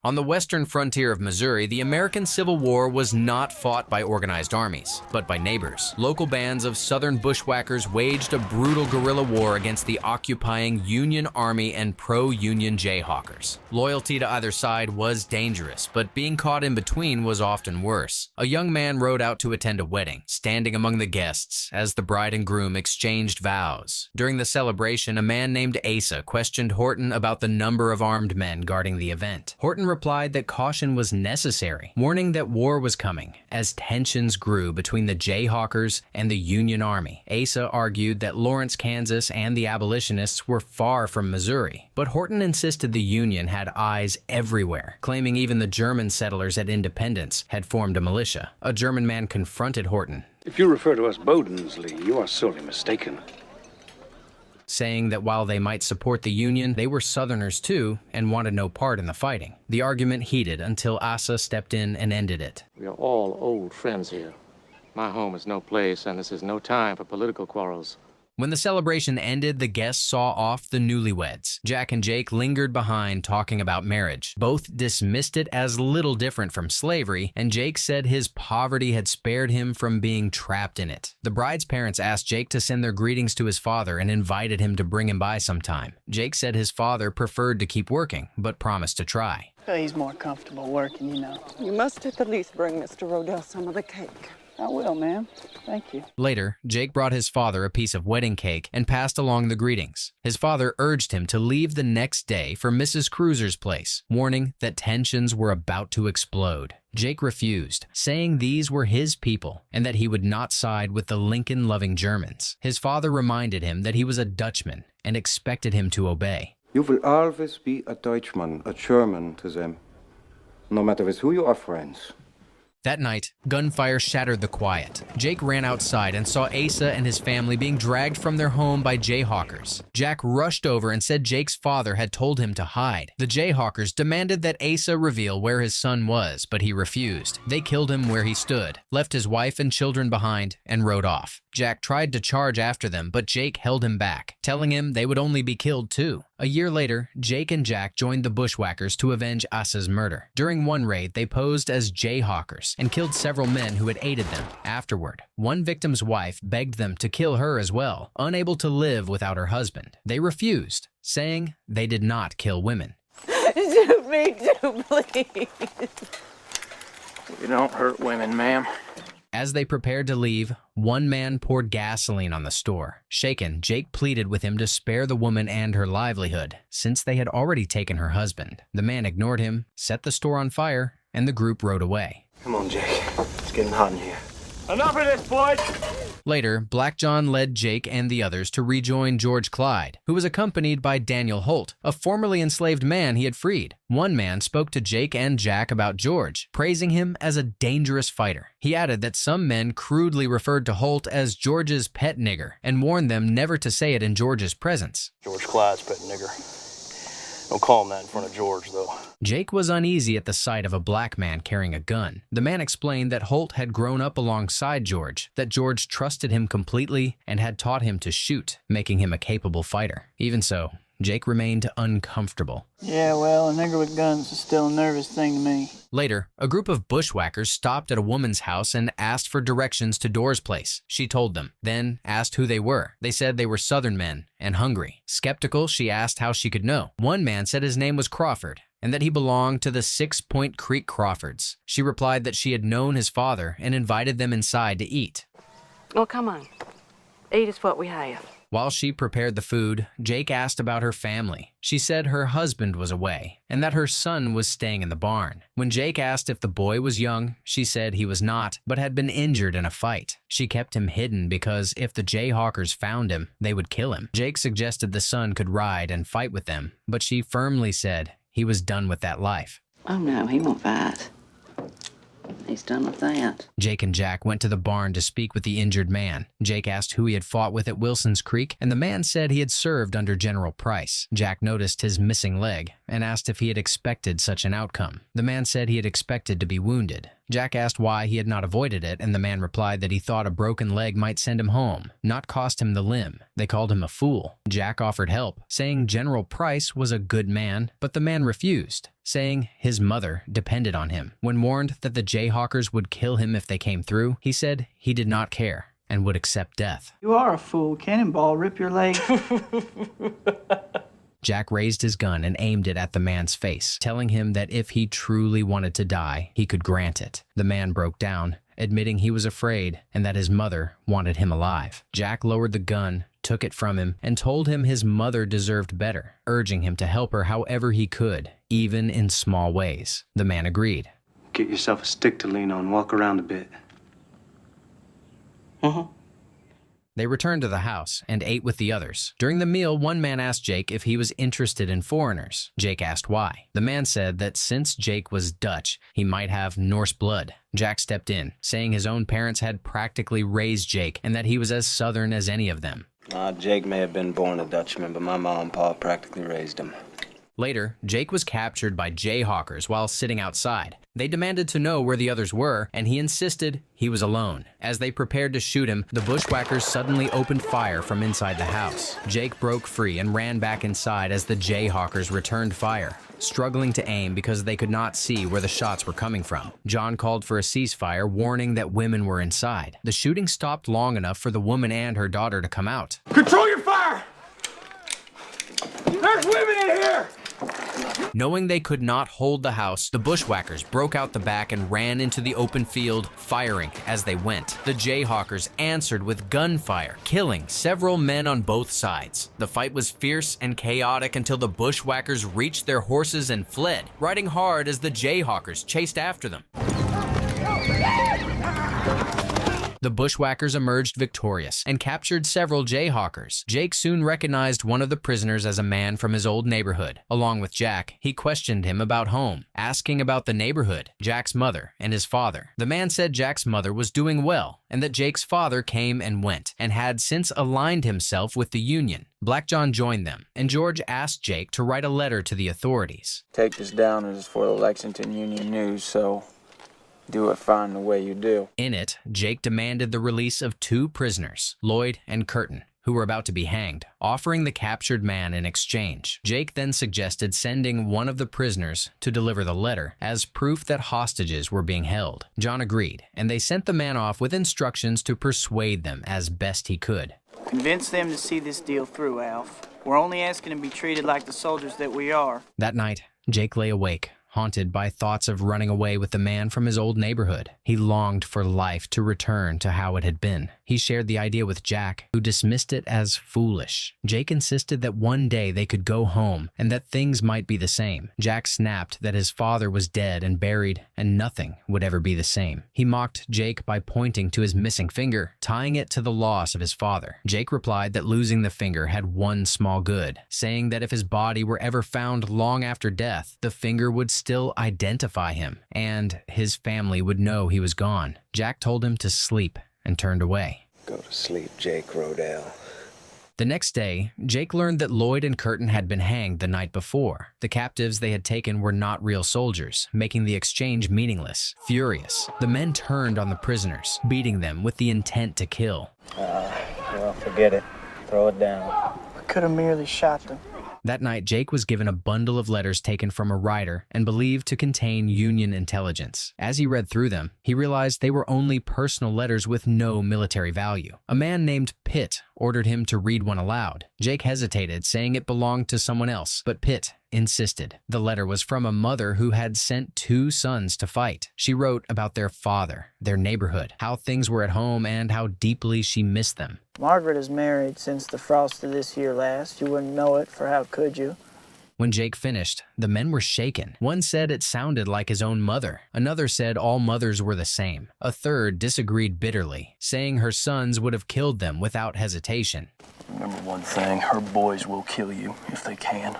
On the western frontier of Missouri, the American Civil War was not fought by organized armies, but by neighbors. Local bands of Southern bushwhackers waged a brutal guerrilla war against the occupying Union Army and pro-Union Jayhawkers. Loyalty to either side was dangerous, but being caught in between was often worse. A young man rode out to attend a wedding, standing among the guests as the bride and groom exchanged vows. During the celebration, a man named Asa questioned Horton about the number of armed men guarding the event. Horton replied that caution was necessary, warning that war was coming as tensions grew between the Jayhawkers and the Union Army. Asa argued that Lawrence, Kansas, and the abolitionists were far from Missouri, but Horton insisted the Union had eyes everywhere, claiming even the German settlers at Independence had formed a militia. A German man confronted Horton. If you refer to us Bodensley, you are sorely mistaken. Saying that while they might support the Union, they were Southerners too and wanted no part in the fighting. The argument heated until Asa stepped in and ended it. We are all old friends here. My home is no place, and this is no time for political quarrels. When the celebration ended, the guests saw off the newlyweds. Jack and Jake lingered behind talking about marriage. Both dismissed it as little different from slavery, and Jake said his poverty had spared him from being trapped in it. The bride's parents asked Jake to send their greetings to his father and invited him to bring him by sometime. Jake said his father preferred to keep working, but promised to try. Well, he's more comfortable working, you know. You must at the least bring Mr. Rodell some of the cake. I will, ma'am. Thank you. Later, Jake brought his father a piece of wedding cake and passed along the greetings. His father urged him to leave the next day for Mrs. Cruiser's place, warning that tensions were about to explode. Jake refused, saying these were his people and that he would not side with the Lincoln-loving Germans. His father reminded him that he was a Dutchman and expected him to obey. You will always be a Deutschman, a German to them, no matter with who you are friends. That night, gunfire shattered the quiet. Jake ran outside and saw Asa and his family being dragged from their home by Jayhawkers. Jack rushed over and said Jake's father had told him to hide. The Jayhawkers demanded that Asa reveal where his son was, but he refused. They killed him where he stood, left his wife and children behind, and rode off. Jack tried to charge after them, but Jake held him back, telling him they would only be killed too. A year later, Jake and Jack joined the Bushwhackers to avenge Asa's murder. During one raid, they posed as Jayhawkers and killed several men who had aided them. Afterward, one victim's wife begged them to kill her as well, unable to live without her husband. They refused, saying they did not kill women. Shoot me too, please. You don't hurt women, ma'am. As they prepared to leave, one man poured gasoline on the store. Shaken, Jake pleaded with him to spare the woman and her livelihood, since they had already taken her husband. The man ignored him, set the store on fire, and the group rode away. Come on, Jake. It's getting hot in here. Enough of this, boys! Later, Black John led Jake and the others to rejoin George Clyde, who was accompanied by Daniel Holt, a formerly enslaved man he had freed. One man spoke to Jake and Jack about George, praising him as a dangerous fighter. He added that some men crudely referred to Holt as George's pet nigger and warned them never to say it in George's presence. George Clyde's pet nigger. Don't call him that in front of George, though. Jake was uneasy at the sight of a black man carrying a gun. The man explained that Holt had grown up alongside George, that George trusted him completely and had taught him to shoot, making him a capable fighter. Even so, Jake remained uncomfortable. Yeah, well, a nigger with guns is still a nervous thing to me. Later, a group of bushwhackers stopped at a woman's house and asked for directions to Dora's place. She told them, then asked who they were. They said they were Southern men and hungry. Skeptical, she asked how she could know. One man said his name was Crawford and that he belonged to the 6 Point Creek Crawfords. She replied that she had known his father and invited them inside to eat. Oh, come on. Eat is what we have. While she prepared the food, Jake asked about her family. She said her husband was away and that her son was staying in the barn. When Jake asked if the boy was young, she said he was not, but had been injured in a fight. She kept him hidden because if the Jayhawkers found him, they would kill him. Jake suggested the son could ride and fight with them, but she firmly said he was done with that life. Oh, no, he won't fight. He's done with that. Jake and Jack went to the barn to speak with the injured man. Jake asked who he had fought with at Wilson's Creek, and the man said he had served under General Price. Jack noticed his missing leg and asked if he had expected such an outcome. The man said he had expected to be wounded. Jack asked why he had not avoided it, and the man replied that he thought a broken leg might send him home, not cost him the limb. They called him a fool. Jack offered help, saying General Price was a good man, but the man refused, saying his mother depended on him. When warned that the Jayhawkers would kill him if they came through, he said he did not care and would accept death. You are a fool. Cannonball, rip your leg. Jack raised his gun and aimed it at the man's face, telling him that if he truly wanted to die, he could grant it. The man broke down, admitting he was afraid and that his mother wanted him alive. Jack lowered the gun, took it from him, and told him his mother deserved better, urging him to help her however he could, even in small ways. The man agreed. Get yourself a stick to lean on, walk around a bit. They returned to the house and ate with the others. During the meal, one man asked Jake if he was interested in foreigners. Jake asked why. The man said that since Jake was Dutch, he might have Norse blood. Jack stepped in, saying his own parents had practically raised Jake and that he was as Southern as any of them. Jake may have been born a Dutchman, but my mom and pa practically raised him. Later, Jake was captured by Jayhawkers while sitting outside. They demanded to know where the others were, and he insisted he was alone. As they prepared to shoot him, the Bushwhackers suddenly opened fire from inside the house. Jake broke free and ran back inside as the Jayhawkers returned fire, struggling to aim because they could not see where the shots were coming from. John called for a ceasefire, warning that women were inside. The shooting stopped long enough for the woman and her daughter to come out. Control your fire! There's women in here! Knowing they could not hold the house, the Bushwhackers broke out the back and ran into the open field, firing as they went. The Jayhawkers answered with gunfire, killing several men on both sides. The fight was fierce and chaotic until the Bushwhackers reached their horses and fled, riding hard as the Jayhawkers chased after them. The Bushwhackers emerged victorious and captured several Jayhawkers. Jake soon recognized one of the prisoners as a man from his old neighborhood. Along with Jack, he questioned him about home, asking about the neighborhood, Jack's mother, and his father. The man said Jack's mother was doing well and that Jake's father came and went and had since aligned himself with the Union. Black John joined them, and George asked Jake to write a letter to the authorities. Take this down as for the Lexington Union News, so do it fine the way you do. In it, Jake demanded the release of two prisoners, Lloyd and Curtin, who were about to be hanged, offering the captured man in exchange. Jake then suggested sending one of the prisoners to deliver the letter as proof that hostages were being held. John agreed, and they sent the man off with instructions to persuade them as best he could. Convince them to see this deal through, Alf. We're only asking to be treated like the soldiers that we are. That night, Jake lay awake, haunted by thoughts of running away with the man from his old neighborhood. He longed for life to return to how it had been. He shared the idea with Jack, who dismissed it as foolish. Jake insisted that one day they could go home and that things might be the same. Jack snapped that his father was dead and buried and nothing would ever be the same. He mocked Jake by pointing to his missing finger, tying it to the loss of his father. Jake replied that losing the finger had one small good, saying that if his body were ever found long after death, the finger would still identify him and his family would know he was gone. Jack told him to sleep and turned away. Go to sleep, Jake Rodell. The next day, Jake learned that Lloyd and Curtin had been hanged the night before. The captives they had taken were not real soldiers, making the exchange meaningless. Furious, the men turned on the prisoners, beating them with the intent to kill. Well, forget it. Throw it down. I could have merely shot them. That night, Jake was given a bundle of letters taken from a writer and believed to contain Union intelligence. As he read through them, he realized they were only personal letters with no military value. A man named Pitt ordered him to read one aloud. Jake hesitated, saying it belonged to someone else, but Pitt insisted. The letter was from a mother who had sent two sons to fight. She wrote about their father, their neighborhood, how things were at home, and how deeply she missed them. Margaret is married since the frost of this year last. You wouldn't know it, for how could you? When Jake finished, the men were shaken. One said it sounded like his own mother. Another said all mothers were the same. A third disagreed bitterly, saying her sons would have killed them without hesitation. Remember one thing, her boys will kill you if they can.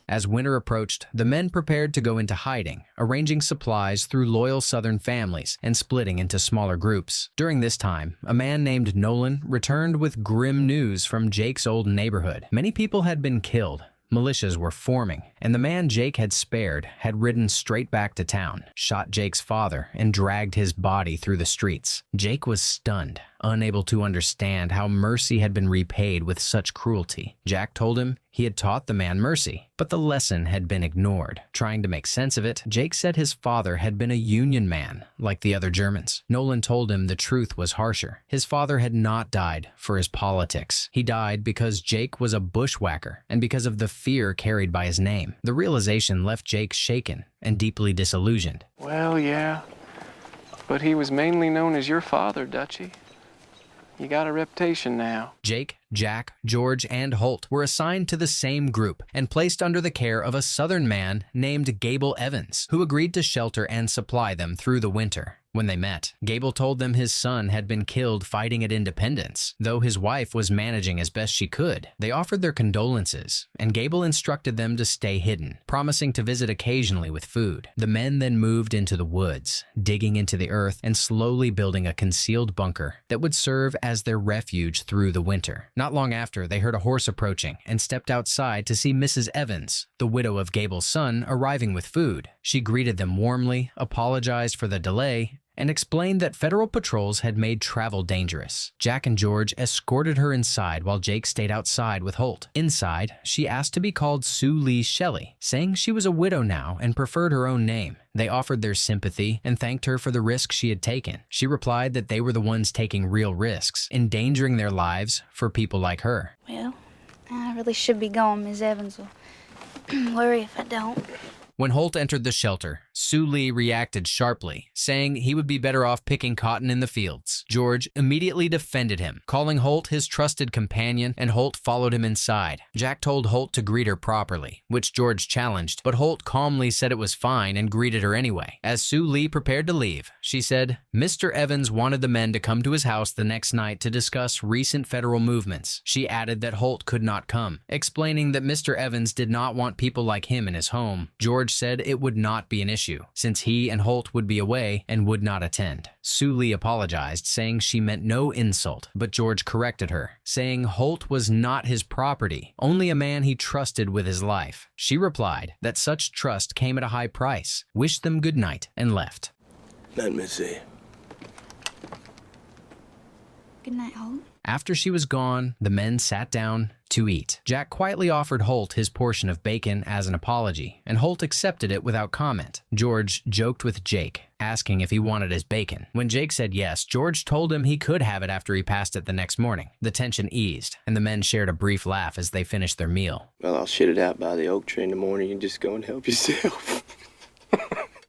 As winter approached, the men prepared to go into hiding, arranging supplies through loyal Southern families and splitting into smaller groups. During this time, a man named Nolan returned with grim news from Jake's old neighborhood. Many people had been killed, Militias were forming, and the man Jake had spared had ridden straight back to town, shot Jake's father, and dragged his body through the streets. Jake was stunned, unable to understand how mercy had been repaid with such cruelty. Jack told him he had taught the man mercy, but the lesson had been ignored. Trying to make sense of it, Jake said his father had been a Union man, like the other Germans. Nolan told him the truth was harsher. His father had not died for his politics. He died because Jake was a bushwhacker and because of the fear carried by his name. The realization left Jake shaken and deeply disillusioned. Well, yeah, but he was mainly known as your father, Dutchie. You got a reputation now. Jake, Jack, George, and Holt were assigned to the same group and placed under the care of a Southern man named Gable Evans, who agreed to shelter and supply them through the winter. When they met, Gable told them his son had been killed fighting at Independence, though his wife was managing as best she could. They offered their condolences, and Gable instructed them to stay hidden, promising to visit occasionally with food. The men then moved into the woods, digging into the earth and slowly building a concealed bunker that would serve as their refuge through the winter. Not long after, they heard a horse approaching and stepped outside to see Mrs. Evans, the widow of Gable's son, arriving with food. She greeted them warmly, apologized for the delay, and explained that federal patrols had made travel dangerous. Jack and George escorted her inside while Jake stayed outside with Holt. Inside, she asked to be called Sue Lee Shelley, saying she was a widow now and preferred her own name. They offered their sympathy and thanked her for the risk she had taken. She replied that they were the ones taking real risks, endangering their lives for people like her. Well, I really should be going. Miss Evans will worry if I don't. When Holt entered the shelter, Sue Lee reacted sharply, saying he would be better off picking cotton in the fields. George immediately defended him, calling Holt his trusted companion, and Holt followed him inside. Jack told Holt to greet her properly, which George challenged, but Holt calmly said it was fine and greeted her anyway. As Sue Lee prepared to leave, she said, Mr. Evans wanted the men to come to his house the next night to discuss recent federal movements. She added that Holt could not come, explaining that Mr. Evans did not want people like him in his home. George said it would not be an issue, since he and Holt would be away and would not attend. Sue Lee apologized, saying she meant no insult, but George corrected her, saying Holt was not his property, only a man he trusted with his life. She replied that such trust came at a high price, wished them good night, and left. Let me see. Good night, Holt. After she was gone, the men sat down to eat. Jack quietly offered Holt his portion of bacon as an apology, and Holt accepted it without comment. George joked with Jake, asking if he wanted his bacon. When Jake said yes, George told him he could have it after he passed it the next morning. The tension eased, and the men shared a brief laugh as they finished their meal. Well, I'll shit it out by the oak tree in the morning and just go and help yourself.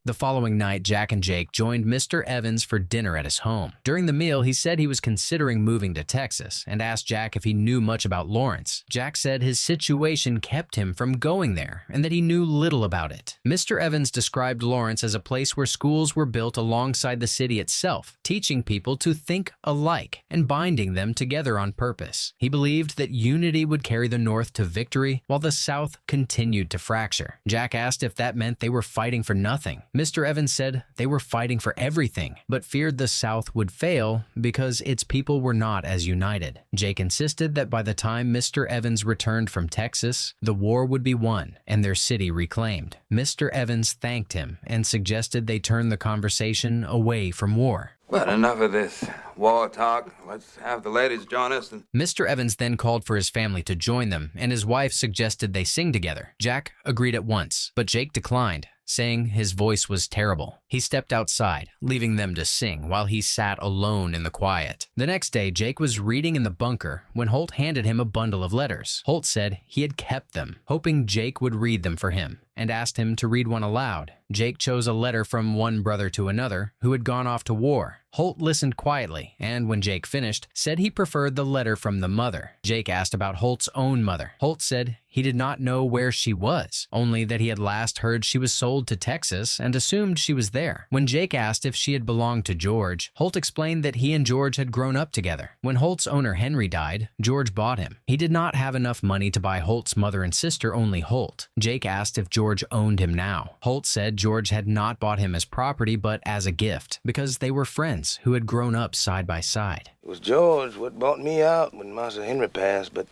The following night, Jack and Jake joined Mr. Evans for dinner at his home. During the meal, he said he was considering moving to Texas and asked Jack if he knew much about Lawrence. Jack said his situation kept him from going there and that he knew little about it. Mr. Evans described Lawrence as a place where schools were built alongside the city itself, teaching people to think alike and binding them together on purpose. He believed that unity would carry the North to victory while the South continued to fracture. Jack asked if that meant they were fighting for nothing. Mr. Evans said they were fighting for everything, but feared the South would fail because its people were not as united. Jake insisted that by the time Mr. Evans returned from Texas, the war would be won and their city reclaimed. Mr. Evans thanked him and suggested they turn the conversation away from war. Well, enough of this war talk. Let's have the ladies join us. Mr. Evans then called for his family to join them, and his wife suggested they sing together. Jack agreed at once, but Jake declined, saying his voice was terrible. He stepped outside, leaving them to sing while he sat alone in the quiet. The next day, Jake was reading in the bunker when Holt handed him a bundle of letters. Holt said he had kept them, hoping Jake would read them for him, and asked him to read one aloud. Jake chose a letter from one brother to another who had gone off to war. Holt listened quietly, and when Jake finished, said he preferred the letter from the mother. Jake asked about Holt's own mother. Holt said he did not know where she was, only that he had last heard she was sold to Texas and assumed she was there. When Jake asked if she had belonged to George, Holt explained that he and George had grown up together. When Holt's owner Henry died, George bought him. He did not have enough money to buy Holt's mother and sister, only Holt. Jake asked if George owned him now. Holt said George had not bought him as property but as a gift, because they were friends who had grown up side by side. It was George what bought me out when Master Henry passed, but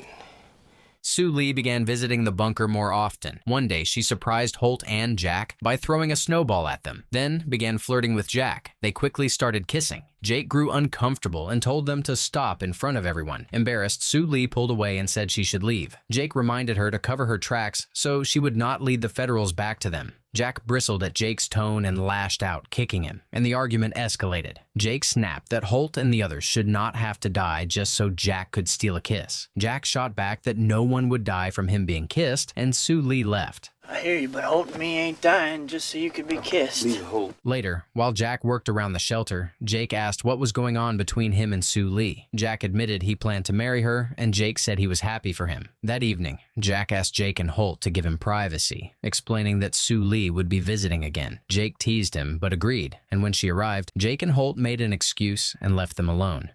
Sue Lee began visiting the bunker more often. One day, she surprised Holt and Jack by throwing a snowball at them, then began flirting with Jack. They quickly started kissing. Jake grew uncomfortable and told them to stop in front of everyone. Embarrassed, Sue Lee pulled away and said she should leave. Jake reminded her to cover her tracks so she would not lead the Federals back to them. Jack bristled at Jake's tone and lashed out, kicking him, and the argument escalated. Jake snapped that Holt and the others should not have to die just so Jack could steal a kiss. Jack shot back that no one would die from him being kissed, and Sue Lee left. I hear you, but Holt and me ain't dying just so you could be kissed. Leave Holt. Later, while Jack worked around the shelter, Jake asked what was going on between him and Sue Lee. Jack admitted he planned to marry her, and Jake said he was happy for him. That evening, Jack asked Jake and Holt to give him privacy, explaining that Sue Lee would be visiting again. Jake teased him, but agreed, and when she arrived, Jake and Holt made an excuse and left them alone.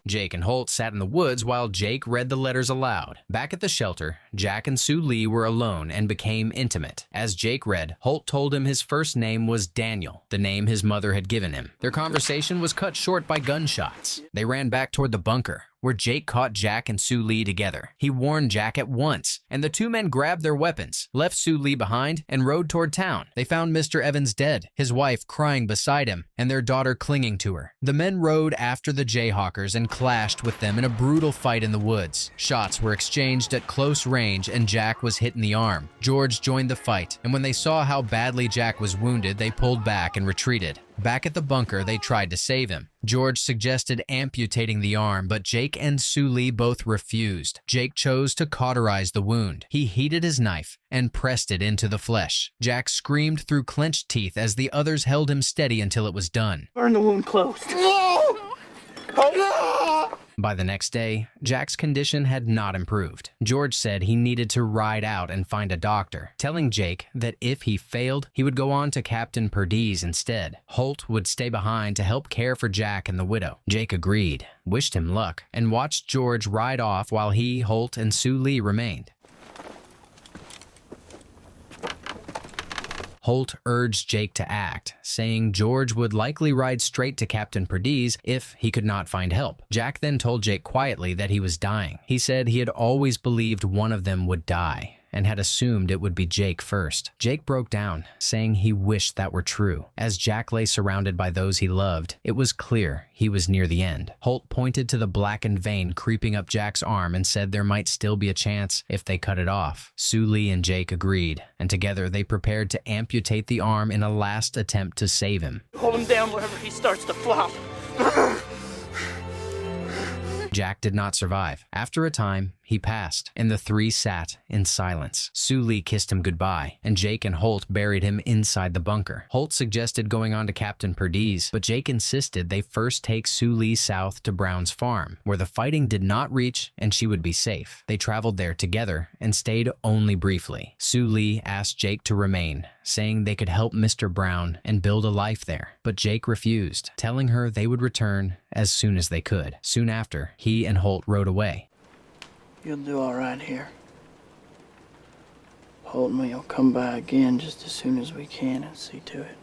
Jake and Holt sat in the woods while Jake read the letters aloud. Back at the shelter, Jack and Sue Lee were alone and became intimate. As Jake read, Holt told him his first name was Daniel, the name his mother had given him. Their conversation was cut short by gunshots. They ran back toward the bunker, where Jake caught Jack and Sue Lee together. He warned Jack at once, and the two men grabbed their weapons, left Sue Lee behind, and rode toward town. They found Mr. Evans dead, his wife crying beside him, and their daughter clinging to her. The men rode after the Jayhawkers and clashed with them in a brutal fight in the woods. Shots were exchanged at close range, and Jack was hit in the arm. George joined the fight, and when they saw how badly Jack was wounded, they pulled back and retreated. Back at the bunker, they tried to save him. George suggested amputating the arm, but Jake and Sue Lee both refused. Jake chose to cauterize the wound. He heated his knife and pressed it into the flesh. Jack screamed through clenched teeth as the others held him steady until it was done. Burn the wound closed. By the next day, Jack's condition had not improved. George said he needed to ride out and find a doctor, telling Jake that if he failed, he would go on to Captain Perdiz instead. Holt would stay behind to help care for Jack and the widow. Jake agreed, wished him luck, and watched George ride off while he, Holt, and Sue Lee remained. Holt urged Jake to act, saying George would likely ride straight to Captain Perdiz if he could not find help. Jack then told Jake quietly that he was dying. He said he had always believed one of them would die, and had assumed it would be Jake first. Jake broke down, saying he wished that were true. As Jack lay surrounded by those he loved, it was clear he was near the end. Holt pointed to the blackened vein creeping up Jack's arm and said there might still be a chance if they cut it off. Sue Lee and Jake agreed, and together they prepared to amputate the arm in a last attempt to save him. Hold him down wherever he starts to flop. Jack did not survive. After a time, he passed, and the three sat in silence. Sue Lee kissed him goodbye, and Jake and Holt buried him inside the bunker. Holt suggested going on to Captain Perdiz, but Jake insisted they first take Sue Lee south to Brown's farm, where the fighting did not reach and she would be safe. They traveled there together and stayed only briefly. Sue Lee asked Jake to remain, saying they could help Mr. Brown and build a life there, but Jake refused, telling her they would return as soon as they could. Soon after, he and Holt rode away. You'll do all right here. Holt and me will come by again just as soon as we can and see to it.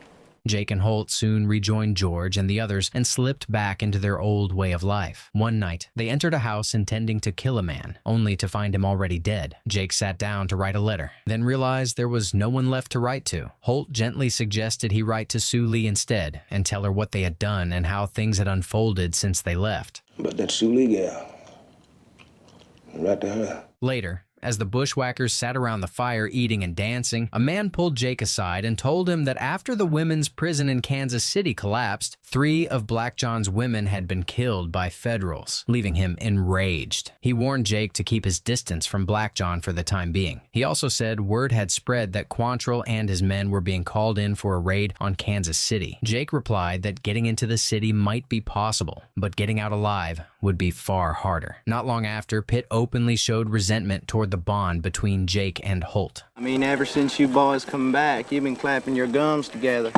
Jake and Holt soon rejoined George and the others and slipped back into their old way of life. One night, they entered a house intending to kill a man, only to find him already dead. Jake sat down to write a letter, then realized there was no one left to write to. Holt gently suggested he write to Sue Lee instead and tell her what they had done and how things had unfolded since they left. But that Sue Lee gal, right to her. Later, as the Bushwhackers sat around the fire eating and dancing, a man pulled Jake aside and told him that after the women's prison in Kansas City collapsed, 3 of Black John's women had been killed by Federals, leaving him enraged. He warned Jake to keep his distance from Black John for the time being. He also said word had spread that Quantrill and his men were being called in for a raid on Kansas City. Jake replied that getting into the city might be possible, but getting out alive would be far harder. Not long after, Pitt openly showed resentment toward the bond between Jake and Holt. I mean, ever since you boys come back, you've been clapping your gums together.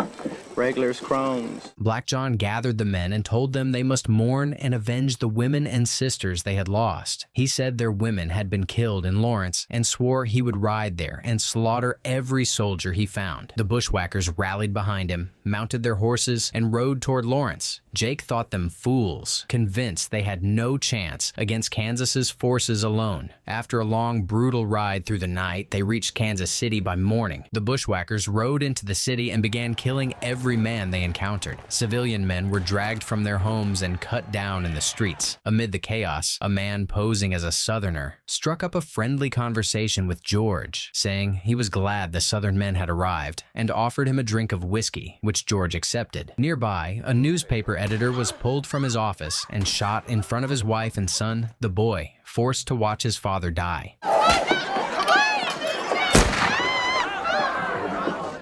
Regular as crones. Black John gathered the men and told them they must mourn and avenge the women and sisters they had lost. He said their women had been killed in Lawrence and swore he would ride there and slaughter every soldier he found. The Bushwhackers rallied behind him, mounted their horses, and rode toward Lawrence. Jake thought them fools, convinced they had no chance against Kansas's forces alone. After a long, brutal ride through the night, they reached Kansas City by morning. The Bushwhackers rode into the city and began killing every man they encountered. Civilian men were dragged from their homes and cut down in the streets. Amid the chaos, a man posing as a Southerner struck up a friendly conversation with George, saying he was glad the Southern men had arrived, and offered him a drink of whiskey, which George accepted. Nearby, a newspaper editor was pulled from his office and shot in front of his wife and son, the boy, forced to watch his father die.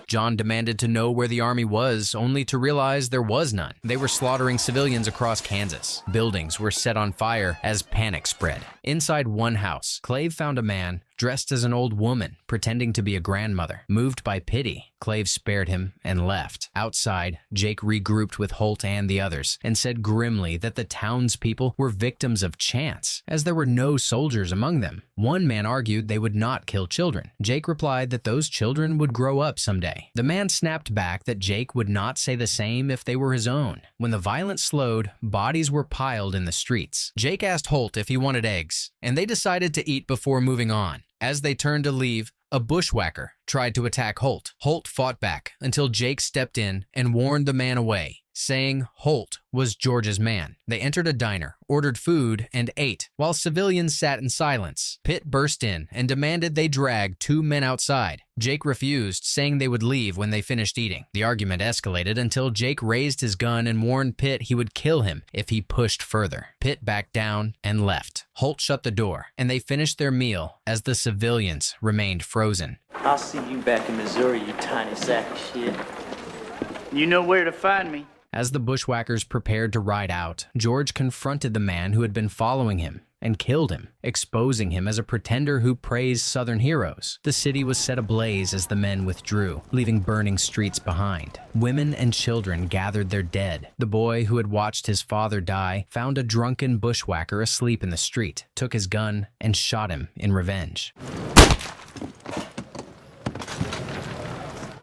John demanded to know where the army was, only to realize there was none. They were slaughtering civilians across Kansas. Buildings were set on fire as panic spread. Inside one house, Clave found a man dressed as an old woman, pretending to be a grandmother. Moved by pity, Clave spared him and left. Outside, Jake regrouped with Holt and the others and said grimly that the townspeople were victims of chance, as there were no soldiers among them. One man argued they would not kill children. Jake replied that those children would grow up someday. The man snapped back that Jake would not say the same if they were his own. When the violence slowed, bodies were piled in the streets. Jake asked Holt if he wanted eggs, and they decided to eat before moving on. As they turned to leave, a bushwhacker tried to attack Holt. Holt fought back until Jake stepped in and warned the man away, saying Holt was George's man. They entered a diner, ordered food, and ate, while civilians sat in silence. Pitt burst in and demanded they drag two men outside. Jake refused, saying they would leave when they finished eating. The argument escalated until Jake raised his gun and warned Pitt he would kill him if he pushed further. Pitt backed down and left. Holt shut the door, and they finished their meal as the civilians remained frozen. I'll see you back in Missouri, you tiny sack of shit. You know where to find me. As the Bushwhackers prepared to ride out, George confronted the man who had been following him and killed him, exposing him as a pretender who praised Southern heroes. The city was set ablaze as the men withdrew, leaving burning streets behind. Women and children gathered their dead. The boy who had watched his father die found a drunken bushwhacker asleep in the street, took his gun, and shot him in revenge.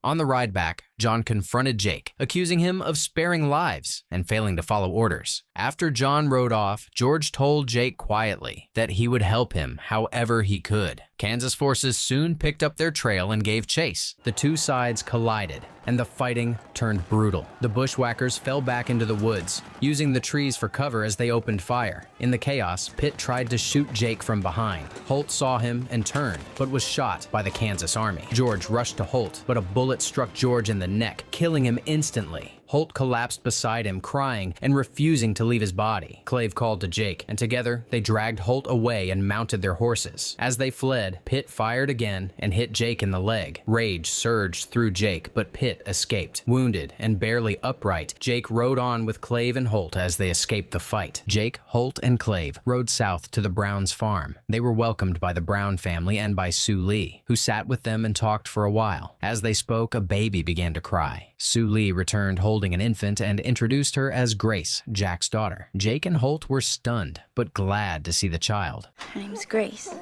On the ride back, John confronted Jake, accusing him of sparing lives and failing to follow orders. After John rode off, George told Jake quietly that he would help him however he could. Kansas forces soon picked up their trail and gave chase. The two sides collided, and the fighting turned brutal. The bushwhackers fell back into the woods, using the trees for cover as they opened fire. In the chaos, Pitt tried to shoot Jake from behind. Holt saw him and turned, but was shot by the Kansas army. George rushed to Holt, but a bullet struck George in the neck, killing him instantly. Holt collapsed beside him, crying and refusing to leave his body. Clave called to Jake, and together they dragged Holt away and mounted their horses. As they fled, Pitt fired again and hit Jake in the leg. Rage surged through Jake, but Pitt escaped. Wounded and barely upright, Jake rode on with Clave and Holt as they escaped the fight. Jake, Holt, and Clave rode south to the Browns' farm. They were welcomed by the Brown family and by Sue Lee, who sat with them and talked for a while. As they spoke, a baby began to cry. Sue Lee returned holding an infant and introduced her as Grace, Jack's daughter. Jake and Holt were stunned, but glad to see the child. Her name's Grace.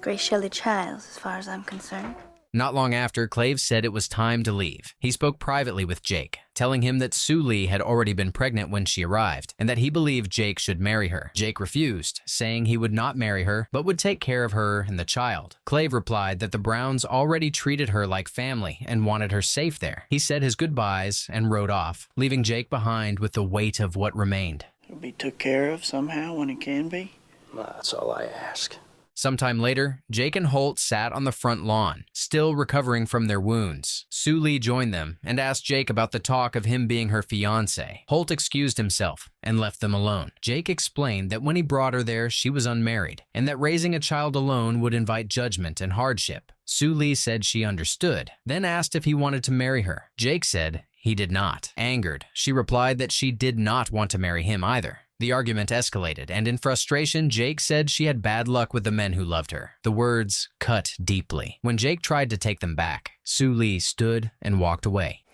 Grace Shelley Childs, as far as I'm concerned. Not long after, Clave said it was time to leave. He spoke privately with Jake, telling him that Sue Lee had already been pregnant when she arrived, and that he believed Jake should marry her. Jake refused, saying he would not marry her, but would take care of her and the child. Clave replied that the Browns already treated her like family and wanted her safe there. He said his goodbyes and rode off, leaving Jake behind with the weight of what remained. It'll be took care of somehow when it can be. That's all I ask. Sometime later, Jake and Holt sat on the front lawn, still recovering from their wounds. Sue Lee joined them and asked Jake about the talk of him being her fiancé. Holt excused himself and left them alone. Jake explained that when he brought her there, she was unmarried, and that raising a child alone would invite judgment and hardship. Sue Lee said she understood, then asked if he wanted to marry her. Jake said he did not. Angered, she replied that she did not want to marry him either. The argument escalated, and in frustration, Jake said she had bad luck with the men who loved her. The words cut deeply. When Jake tried to take them back, Sue Lee stood and walked away.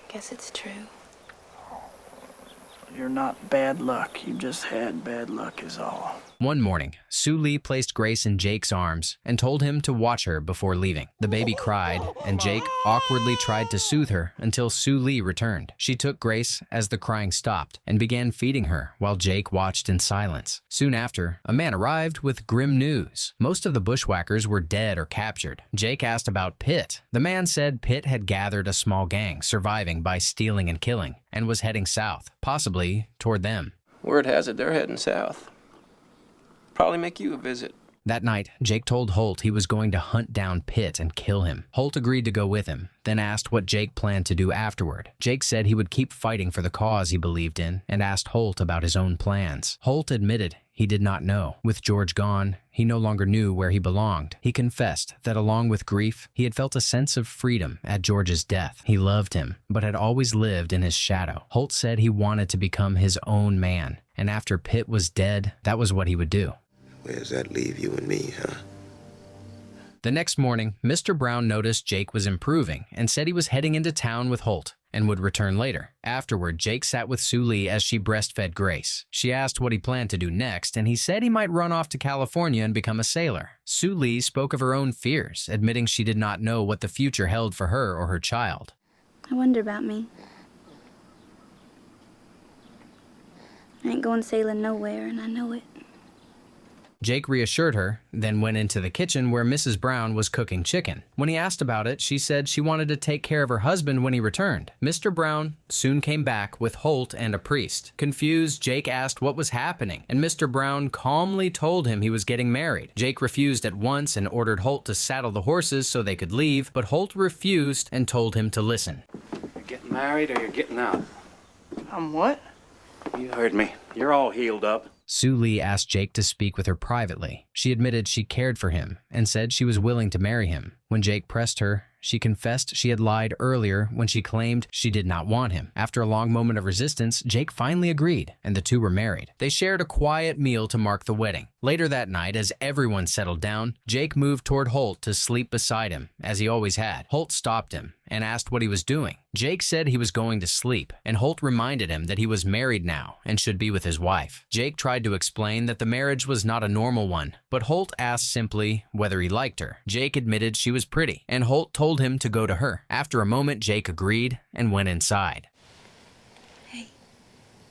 Guess it's true. You're not bad luck. You just had bad luck is all. One morning, Sue Lee placed Grace in Jake's arms and told him to watch her before leaving. The baby cried, and Jake awkwardly tried to soothe her until Sue Lee returned. She took Grace as the crying stopped and began feeding her while Jake watched in silence. Soon after, a man arrived with grim news. Most of the Bushwhackers were dead or captured. Jake asked about Pitt. The man said Pitt had gathered a small gang, surviving by stealing and killing, and was heading south, possibly toward them. Word has it they're heading south. Probably make you a visit. That night, Jake told Holt he was going to hunt down Pitt and kill him. Holt agreed to go with him, then asked what Jake planned to do afterward. Jake said he would keep fighting for the cause he believed in and asked Holt about his own plans. Holt admitted he did not know. With George gone, he no longer knew where he belonged. He confessed that along with grief, he had felt a sense of freedom at George's death. He loved him, but had always lived in his shadow. Holt said he wanted to become his own man, and after Pitt was dead, that was what he would do. Where does that leave you and me, huh? The next morning, Mr. Brown noticed Jake was improving and said he was heading into town with Holt and would return later. Afterward, Jake sat with Sue Lee as she breastfed Grace. She asked what he planned to do next, and he said he might run off to California and become a sailor. Sue Lee spoke of her own fears, admitting she did not know what the future held for her or her child. I wonder about me. I ain't going sailing nowhere, and I know it. Jake reassured her, then went into the kitchen where Mrs. Brown was cooking chicken. When he asked about it, she said she wanted to take care of her husband when he returned. Mr. Brown soon came back with Holt and a priest. Confused, Jake asked what was happening, and Mr. Brown calmly told him he was getting married. Jake refused at once and ordered Holt to saddle the horses so they could leave, but Holt refused and told him to listen. You're getting married or you're getting out? I'm what? You heard me. You're all healed up. Sue Lee asked Jake to speak with her privately. She admitted she cared for him and said she was willing to marry him. When Jake pressed her, she confessed she had lied earlier when she claimed she did not want him. After a long moment of resistance, Jake finally agreed, and the two were married. They shared a quiet meal to mark the wedding. Later that night, as everyone settled down, Jake moved toward Holt to sleep beside him, as he always had. Holt stopped him and asked what he was doing. Jake said he was going to sleep, and Holt reminded him that he was married now and should be with his wife. Jake tried to explain that the marriage was not a normal one, but Holt asked simply whether he liked her. Jake admitted she was pretty, and Holt told him to go to her. After a moment, Jake agreed and went inside. Hey,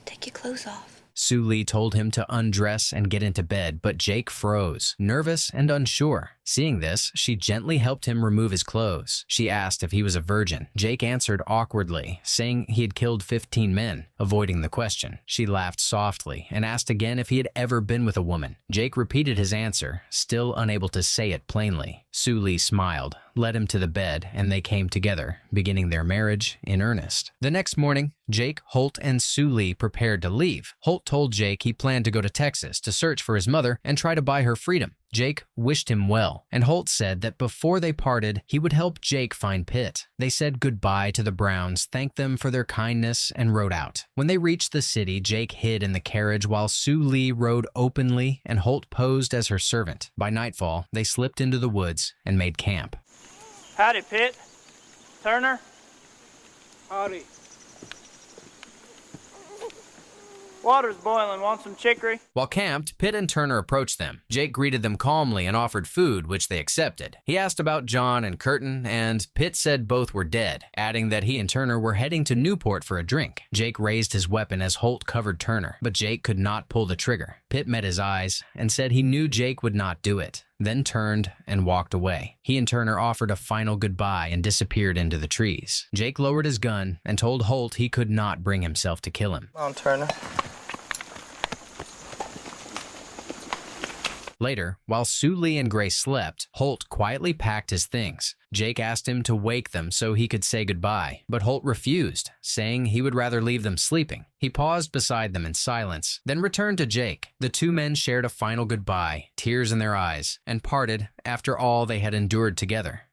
take your clothes off. Sue Lee told him to undress and get into bed, but Jake froze, nervous and unsure. Seeing this, she gently helped him remove his clothes. She asked if he was a virgin. Jake answered awkwardly, saying he had killed 15 men, avoiding the question. She laughed softly and asked again if he had ever been with a woman. Jake repeated his answer, still unable to say it plainly. Sue Lee smiled, led him to the bed, and they came together, beginning their marriage in earnest. The next morning, Jake, Holt, and Sue Lee prepared to leave. Holt told Jake he planned to go to Texas to search for his mother and try to buy her freedom. Jake wished him well, and Holt said that before they parted, he would help Jake find Pitt. They said goodbye to the Browns, thanked them for their kindness, and rode out. When they reached the city, Jake hid in the carriage while Sue Lee rode openly and Holt posed as her servant. By nightfall, they slipped into the woods and made camp. Howdy, Pitt. Turner. Howdy. Water's boiling. Want some chicory? While camped, Pitt and Turner approached them. Jake greeted them calmly and offered food, which they accepted. He asked about John and Curtin, and Pitt said both were dead, adding that he and Turner were heading to Newport for a drink. Jake raised his weapon as Holt covered Turner, but Jake could not pull the trigger. Pitt met his eyes and said he knew Jake would not do it, then turned and walked away. He and Turner offered a final goodbye and disappeared into the trees. Jake lowered his gun and told Holt he could not bring himself to kill him. Come on, Turner. Later, while Sue Lee and Grace slept, Holt quietly packed his things. Jake asked him to wake them so he could say goodbye, but Holt refused, saying he would rather leave them sleeping. He paused beside them in silence, then returned to Jake. The two men shared a final goodbye, tears in their eyes, and parted after all they had endured together.